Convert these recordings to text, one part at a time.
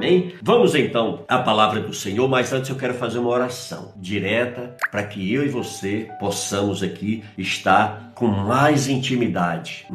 Amém? Vamos então à palavra do Senhor, mas antes eu quero fazer uma oração direta para que eu e você possamos aqui estar com mais intimidade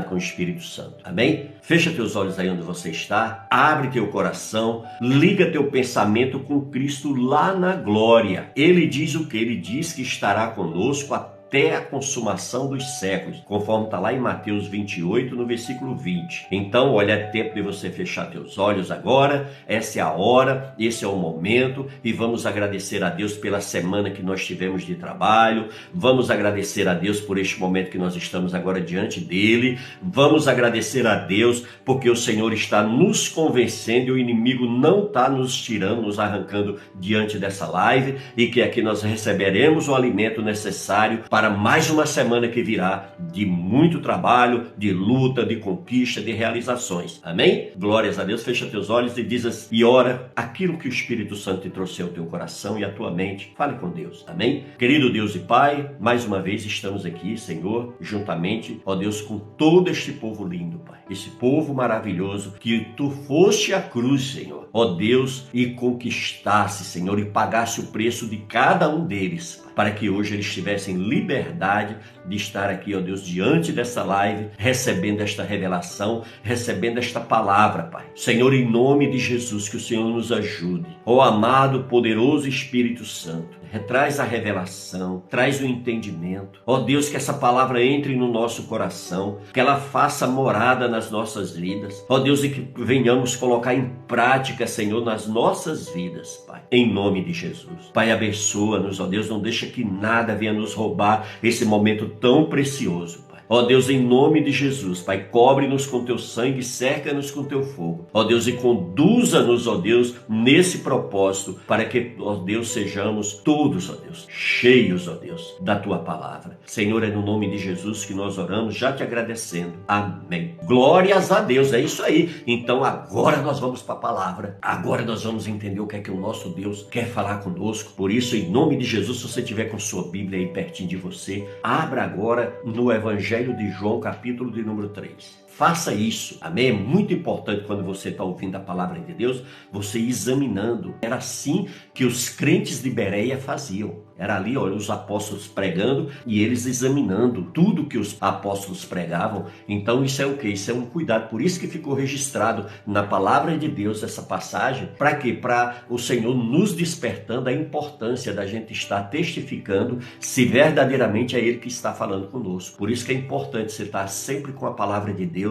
com o Espírito Santo. Amém? Fecha teus olhos aí onde você está, abre teu coração, liga teu pensamento com Cristo lá na glória. Ele diz o que? Ele diz que estará conosco até a consumação dos séculos, conforme está lá em Mateus 28, no versículo 20. Então, olha, é tempo de você fechar teus olhos agora, essa é a hora, esse é o momento, e vamos agradecer a Deus pela semana que nós tivemos de trabalho, vamos agradecer a Deus por este momento que nós estamos agora diante dele, vamos agradecer a Deus porque o Senhor está nos convencendo e o inimigo não está nos tirando, nos arrancando diante dessa live, e que aqui nós receberemos o alimento necessário para mais uma semana que virá de muito trabalho, de luta, de conquista, de realizações. Amém? Glórias a Deus. Fecha teus olhos e diz assim, e ora aquilo que o Espírito Santo te trouxe ao teu coração e à tua mente. Fale com Deus. Amém? Querido Deus e Pai, mais uma vez estamos aqui, Senhor, juntamente, ó Deus, com todo este povo lindo, Pai. Esse povo maravilhoso que tu foste à cruz, Senhor, ó Deus, e conquistasse, Senhor, e pagasse o preço de cada um deles, Pai, para que hoje eles tivessem liberdade de estar aqui, ó Deus, diante dessa live, recebendo esta revelação, recebendo esta palavra, Pai. Senhor, em nome de Jesus, que o Senhor nos ajude. Ó amado, poderoso Espírito Santo, traz a revelação, traz o entendimento. Ó Deus, que essa palavra entre no nosso coração, que ela faça morada nas nossas vidas. Ó Deus, e que venhamos colocar em prática, Senhor, nas nossas vidas, Pai. Em nome de Jesus. Pai, abençoa-nos, ó Deus, não deixa que nada venha nos roubar esse momento tão precioso, Pai. Ó Deus, em nome de Jesus, Pai, cobre-nos com teu sangue, cerca-nos com teu fogo. Ó Deus, e conduza-nos, ó Deus, nesse propósito, para que, ó Deus, sejamos todos, ó Deus, cheios, ó Deus, da tua palavra. Senhor, é no nome de Jesus que nós oramos, já te agradecendo. Amém. Glórias a Deus, é isso aí. Então agora nós vamos para a palavra. Agora nós vamos entender o que é que o nosso Deus quer falar conosco. Por isso, em nome de Jesus, se você tiver com sua Bíblia aí pertinho de você, abra agora no Evangelho de João, capítulo de número 3. Faça isso, amém? É muito importante quando você está ouvindo a palavra de Deus, você ir examinando. Era assim que os crentes de Bereia faziam. Era ali, olha, os apóstolos pregando e eles examinando tudo que os apóstolos pregavam. Então isso é o quê? Isso é um cuidado. Por isso que ficou registrado na palavra de Deus essa passagem. Para quê? Para o Senhor nos despertando a importância da gente estar testificando se verdadeiramente é Ele que está falando conosco. Por isso que é importante você estar sempre com a palavra de Deus,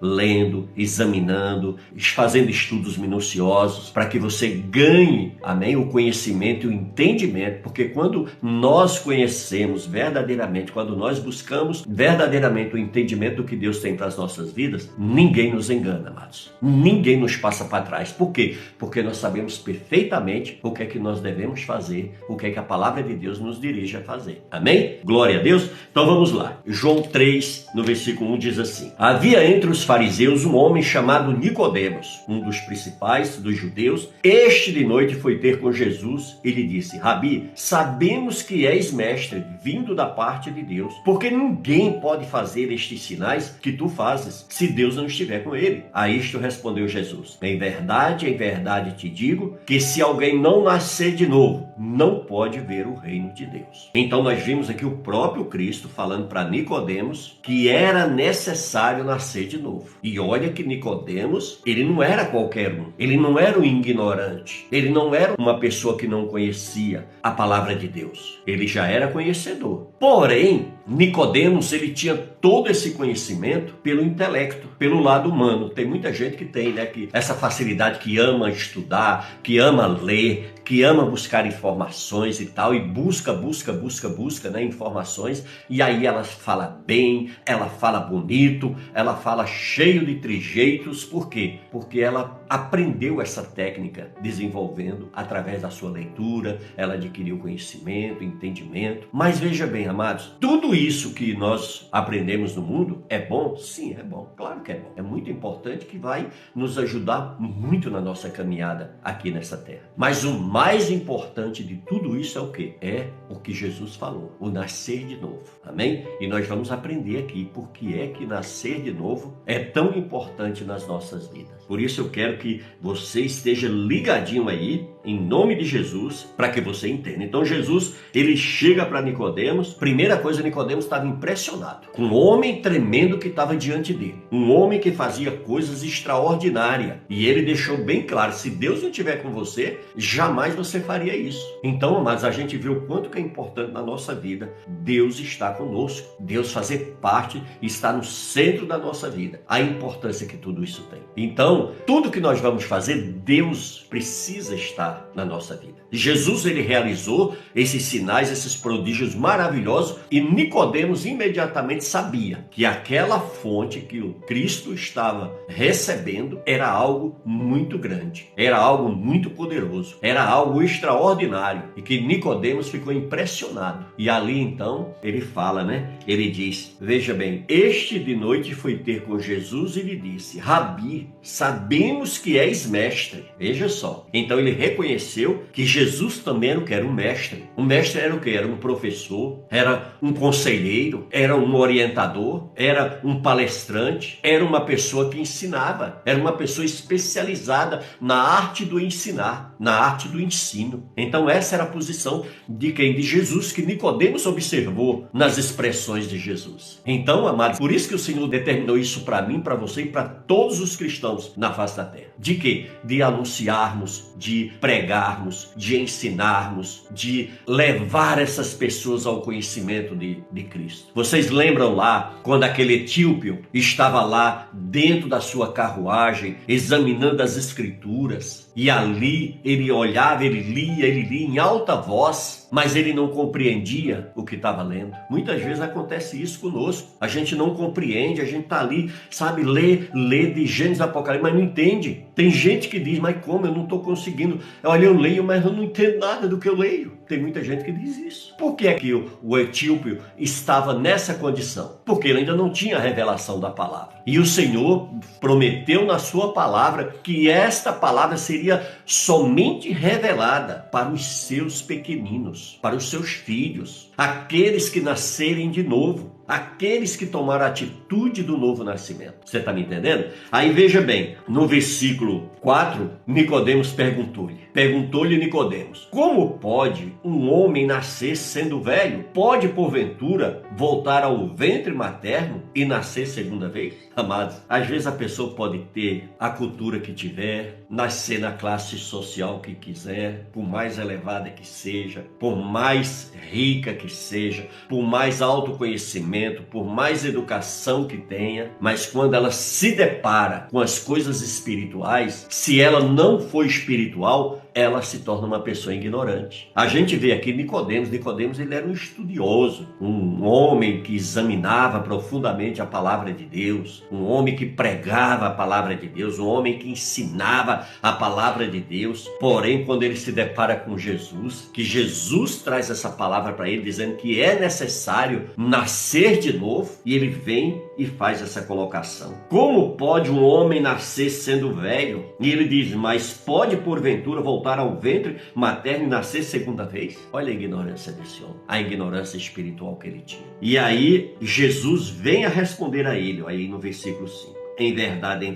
lendo, examinando, fazendo estudos minuciosos, para que você ganhe, amém, o conhecimento e o entendimento, porque quando nós conhecemos verdadeiramente, quando nós buscamos verdadeiramente o entendimento do que Deus tem para as nossas vidas, ninguém nos engana, amados. Ninguém nos passa para trás. Por quê? Porque nós sabemos perfeitamente o que é que nós devemos fazer, o que é que a palavra de Deus nos dirige a fazer. Amém? Glória a Deus. Então vamos lá. João 3, no versículo 1 diz assim: havia entre os fariseus um homem chamado Nicodemos, um dos principais dos judeus. Este de noite foi ter com Jesus e lhe disse: Rabi, sabemos que és mestre, vindo da parte de Deus, porque ninguém pode fazer estes sinais que tu fazes, se Deus não estiver com ele. A isto respondeu Jesus: em verdade te digo, que se alguém não nascer de novo, não pode ver o reino de Deus. Então nós vimos aqui o próprio Cristo falando para Nicodemos que era necessário nascer de novo. E olha que Nicodemos, ele não era qualquer um, ele não era um ignorante, ele não era uma pessoa que não conhecia a palavra de Deus, ele já era conhecedor. Porém, Nicodemos, ele tinha todo esse conhecimento pelo intelecto, pelo lado humano. Tem muita gente que tem, né, que essa facilidade, que ama estudar, que ama ler, que ama buscar informações e tal, e busca, né, informações, e aí ela fala bem, ela fala bonito, ela fala cheio de trejeitos. Por quê? Porque ela aprendeu essa técnica desenvolvendo através da sua leitura, ela adquiriu conhecimento, entendimento. Mas veja bem, amados, tudo isso que nós aprendemos no mundo é bom? Sim, é bom. Claro que é bom. É muito importante, que vai nos ajudar muito na nossa caminhada aqui nessa terra. Mas o mais importante de tudo isso é o quê? É o que Jesus falou, o nascer de novo. Amém? E nós vamos aprender aqui por que é que nascer de novo é tão importante nas nossas vidas. Por isso eu quero que você esteja ligadinho aí, em nome de Jesus, para que você entenda. Então Jesus, ele chega para Nicodemos. Primeira coisa, Nicodemos estava impressionado com um homem tremendo que estava diante dele. Um homem que fazia coisas extraordinárias. E ele deixou bem claro, se Deus não estiver com você, jamais você faria isso. Então, mas a gente vê o quanto que é importante na nossa vida Deus estar conosco. Deus fazer parte, estar no centro da nossa vida. A importância que tudo isso tem. Então, tudo que nós vamos fazer, Deus precisa estar na nossa vida. Jesus, ele realizou esses sinais, esses prodígios maravilhosos, e Nicodemos imediatamente sabia que aquela fonte que o Cristo estava recebendo era algo muito grande, era algo muito poderoso, era algo extraordinário, e que Nicodemos ficou impressionado. E ali então ele fala, Ele diz, veja bem, este de noite foi ter com Jesus e lhe disse, Rabi, sabemos que és mestre. Veja só. Então ele reconheceu que Jesus também era o que? Era um mestre. Um mestre era o que? Era um professor, era um conselheiro, era um orientador, era um palestrante, era uma pessoa que ensinava, era uma pessoa especializada na arte do ensinar, na arte do ensino. Então essa era a posição de quem? De Jesus, que Nicodemos observou nas expressões de Jesus. Então, amados, por isso que o Senhor determinou isso para mim, para você e para todos os cristãos na face da terra. De quê? De anunciarmos, de pregarmos, de ensinarmos, de levar essas pessoas ao conhecimento de Cristo. Vocês lembram lá, quando aquele etíope estava lá dentro da sua carruagem, examinando as escrituras, e ali ele olhava, ele lia em alta voz, mas ele não compreendia o que estava lendo. Muitas vezes acontece isso conosco. A gente não compreende, a gente está ali, sabe, lê de Gênesis, Apocalipse, mas não entende. Tem gente que diz, mas como? Eu não estou conseguindo. Olha, eu leio, mas eu não entendo nada do que eu leio. Tem muita gente que diz isso. Por que é que o etíope estava nessa condição? Porque ele ainda não tinha a revelação da palavra. E o Senhor prometeu na sua palavra que esta palavra seria somente revelada para os seus pequeninos, para os seus filhos, aqueles que nascerem de novo, aqueles que tomaram a atitude do novo nascimento. Você está me entendendo? Aí veja bem, no versículo 4, Nicodemos perguntou-lhe Nicodemos, como pode um homem nascer sendo velho? Pode porventura voltar ao ventre materno e nascer segunda vez? Amados, às vezes a pessoa pode ter a cultura que tiver, nascer na classe social que quiser, por mais elevada que seja, por mais rica que seja, por mais autoconhecimento, por mais educação que tenha, mas quando ela se depara com as coisas espirituais, se ela não for espiritual, ela se torna uma pessoa ignorante. A gente vê aqui Nicodemos, ele era um estudioso, um homem que examinava profundamente a palavra de Deus, um homem que pregava a palavra de Deus, um homem que ensinava a palavra de Deus. Porém, quando ele se depara com Jesus, que Jesus traz essa palavra para ele, dizendo que é necessário nascer de novo, e ele vem e faz essa colocação. Como pode um homem nascer sendo velho? E ele diz, mas pode porventura voltar ao ventre materno e nascer segunda vez? Olha a ignorância desse homem, a ignorância espiritual que ele tinha. E aí Jesus vem a responder a ele, aí no versículo 5. Em verdade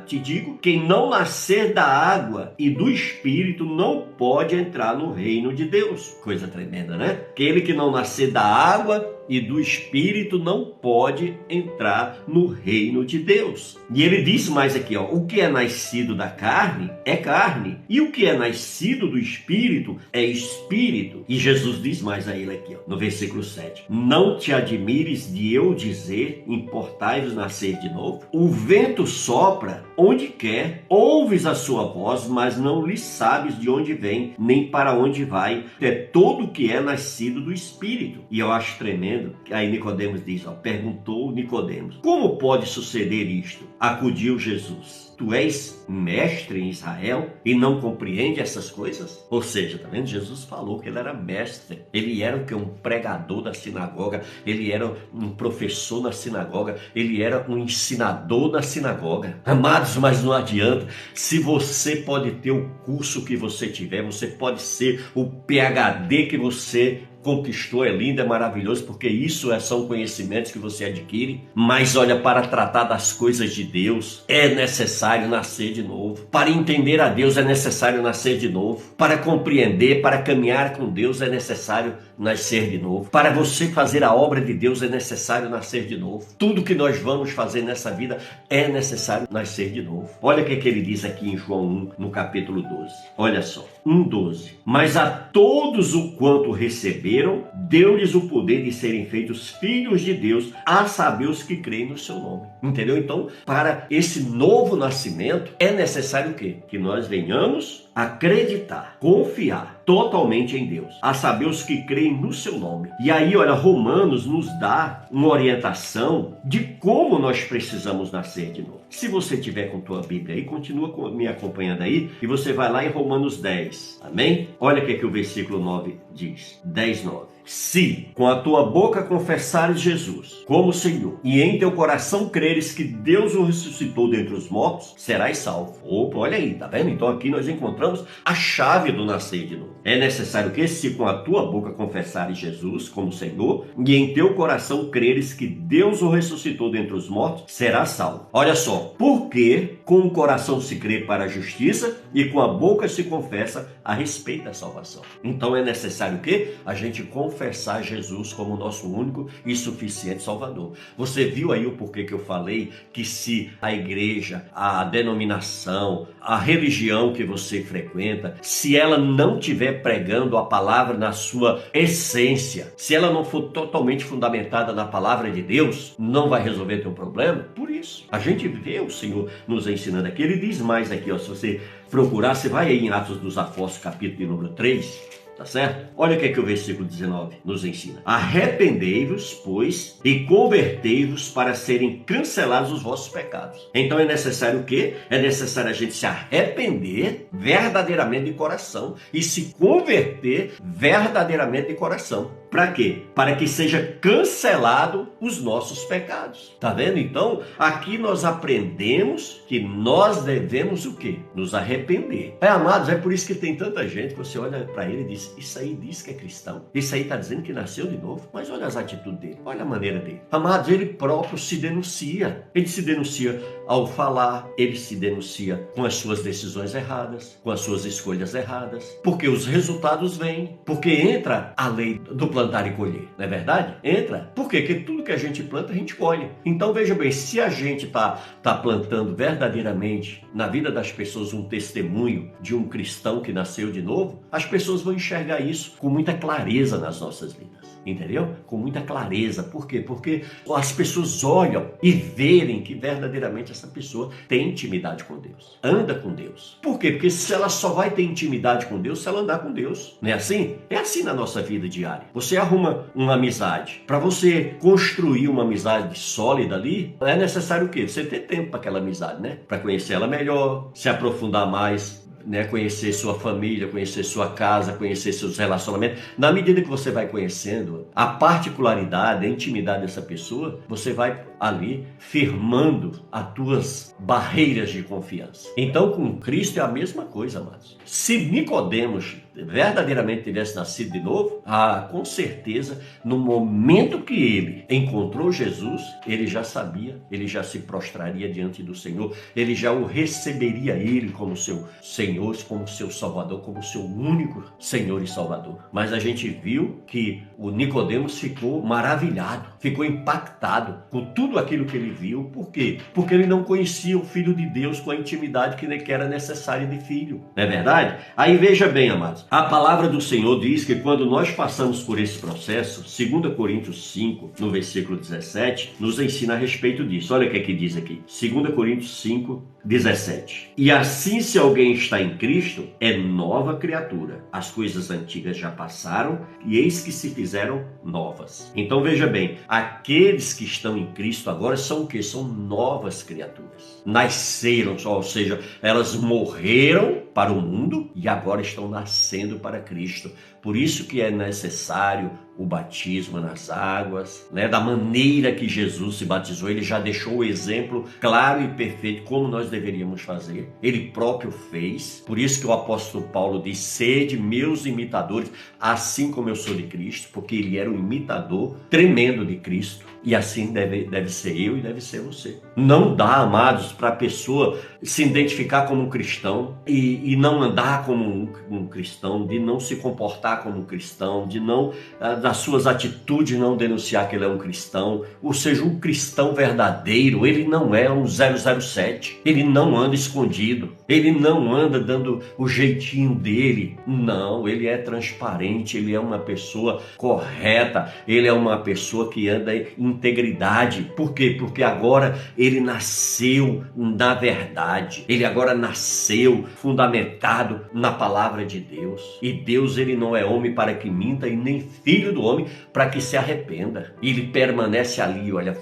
te digo, quem não nascer da água e do Espírito não pode entrar no reino de Deus. Coisa tremenda, né? Aquele que não nascer da água e do Espírito não pode entrar no reino de Deus. E ele diz mais aqui, o que é nascido da carne é carne, e o que é nascido do Espírito é Espírito. E Jesus diz mais a ele aqui, no versículo 7. Não te admires de eu dizer, importai-vos nascer de novo? O vento sopra onde quer, ouves a sua voz, mas não lhe sabes de onde vem, nem para onde vai. É todo o que é nascido do Espírito. E eu acho tremendo vendo? Aí Nicodemos diz, perguntou Nicodemos, como pode suceder isto? Acudiu Jesus. Tu és mestre em Israel e não compreende essas coisas? Ou seja, tá vendo? Jesus falou que ele era mestre. Ele era o que? Um pregador da sinagoga. Ele era um professor na sinagoga. Ele era um ensinador da sinagoga. Amados, mas não adianta. Se você pode ter o curso que você tiver, você pode ser o PhD que você conquistou, é lindo, é maravilhoso, porque isso são conhecimentos que você adquire, mas olha, para tratar das coisas de Deus é necessário nascer de novo. Para entender a Deus é necessário nascer de novo. Para compreender, para caminhar com Deus é necessário nascer de novo. Para você fazer a obra de Deus é necessário nascer de novo. Tudo que nós vamos fazer nessa vida é necessário nascer de novo. Olha o que ele diz aqui em João 1, no capítulo 12. Olha só, 1:12. Mas a todos o quanto receberam, deu-lhes o poder de serem feitos filhos de Deus, a saber os que creem no seu nome. Entendeu? Então, para esse novo nascimento, é necessário o quê? Que nós venhamos acreditar, confiar totalmente em Deus, a saber os que creem no seu nome. E aí, olha, Romanos nos dá uma orientação de como nós precisamos nascer de novo. Se você tiver com tua Bíblia aí, continua me acompanhando aí, e você vai lá em Romanos 10, amém? Olha o que o versículo 9 diz, 10:9. Se com a tua boca confessares Jesus como Senhor e em teu coração creres que Deus o ressuscitou dentre os mortos, serás salvo. Opa, olha aí, tá vendo? Então aqui nós encontramos a chave do nascer de novo. É necessário que se com a tua boca confessares Jesus como Senhor e em teu coração creres que Deus o ressuscitou dentre os mortos, serás salvo. Olha só, porque com o coração se crê para a justiça e com a boca se confessa a respeito da salvação. Então é necessário que a gente confessar Jesus como nosso único e suficiente Salvador. Você viu aí o porquê que eu falei que se a igreja, a denominação, a religião que você frequenta, se ela não estiver pregando a palavra na sua essência, se ela não for totalmente fundamentada na palavra de Deus, não vai resolver teu problema? Por isso, a gente vê o Senhor nos ensinando aqui. Ele diz mais aqui, ó, se você procurar, você vai aí em Atos dos Apóstolos, capítulo de número 3, tá certo? Olha o que o versículo 19 nos ensina. Arrependei-vos, pois, e convertei-vos para serem cancelados os vossos pecados. Então é necessário o quê? É necessário a gente se arrepender verdadeiramente de coração e se converter verdadeiramente de coração. Para quê? Para que seja cancelado os nossos pecados. Tá vendo? Então, aqui nós aprendemos que nós devemos o quê? Nos arrepender. Amados, é por isso que tem tanta gente que você olha para ele e diz, isso aí diz que é cristão. Isso aí está dizendo que nasceu de novo. Mas olha as atitudes dele, olha a maneira dele. Amados, ele próprio se denuncia. Ele se denuncia ao falar, ele se denuncia com as suas decisões erradas, com as suas escolhas erradas. Porque os resultados vêm. Porque entra a lei do plantar e colher, não é verdade? Entra. Por quê? Porque tudo que a gente planta, a gente colhe. Então veja bem, se a gente tá plantando verdadeiramente na vida das pessoas um testemunho de um cristão que nasceu de novo, as pessoas vão enxergar isso com muita clareza nas nossas vidas. Entendeu? Com muita clareza. Por quê? Porque as pessoas olham e verem que verdadeiramente essa pessoa tem intimidade com Deus. Anda com Deus. Por quê? Porque se ela só vai ter intimidade com Deus se ela andar com Deus. Não é assim? É assim na nossa vida diária. Você arruma uma amizade. Para você construir uma amizade sólida ali, é necessário o quê? Você ter tempo para aquela amizade, né? Para conhecer ela melhor, se aprofundar mais, né, conhecer sua família, conhecer sua casa, conhecer seus relacionamentos. Na medida que você vai conhecendo a particularidade, a intimidade dessa pessoa, você vai ali firmando as tuas barreiras de confiança. Então, com Cristo é a mesma coisa, amados. Se Nicodemos verdadeiramente tivesse nascido de novo, com certeza, no momento que ele encontrou Jesus, ele já sabia, ele já se prostraria diante do Senhor, ele já o receberia ele como seu Senhor, como seu Salvador, como seu único Senhor e Salvador. Mas a gente viu que o Nicodemos ficou maravilhado, ficou impactado com tudo aquilo que ele viu. Por quê? Porque ele não conhecia o Filho de Deus com a intimidade que era necessária de filho. Não é verdade? Aí veja bem, amados, amados, a palavra do Senhor diz que quando nós passamos por esse processo, 2 Coríntios 5, no versículo 17, nos ensina a respeito disso. Olha o que é que diz aqui. 2 Coríntios 5, 17. E assim, se alguém está em Cristo, é nova criatura. As coisas antigas já passaram e eis que se fizeram novas. Então veja bem, aqueles que estão em Cristo agora são o quê? São novas criaturas. Nasceram, ou seja, elas morreram para o mundo e agora estão nascendo para Cristo. Por isso que é necessário o batismo nas águas, né? Da maneira que Jesus se batizou, ele já deixou o exemplo claro e perfeito como nós deveríamos fazer. Ele próprio fez. Por isso que o apóstolo Paulo diz: sede meus imitadores, assim como eu sou de Cristo, porque ele era um imitador tremendo de Cristo. E assim deve ser eu e deve ser você. Não dá, amados, para a pessoa se identificar como um cristão e não andar como um cristão, de não se comportar como um cristão, de não, das suas atitudes, não denunciar que ele é um cristão. Ou seja, um cristão verdadeiro, ele não é um 007, ele não anda escondido, ele não anda dando o jeitinho dele. Não, ele é transparente, ele é uma pessoa correta, ele é uma pessoa que anda em integridade. Por quê? Porque agora ele nasceu na verdade. Ele agora nasceu fundamentado na palavra de Deus. E Deus, ele não é homem para que minta e nem filho do homem para que se arrependa. Ele permanece ali, olha,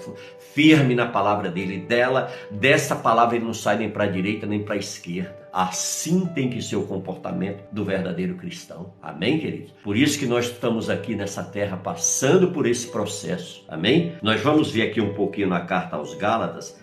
firme na palavra dele. Dessa palavra ele não sai nem para a direita nem para a esquerda. Assim tem que ser o comportamento do verdadeiro cristão. Amém, queridos? Por isso que nós estamos aqui nessa terra passando por esse processo. Amém? Nós vamos ver aqui um pouquinho na carta aos Gálatas,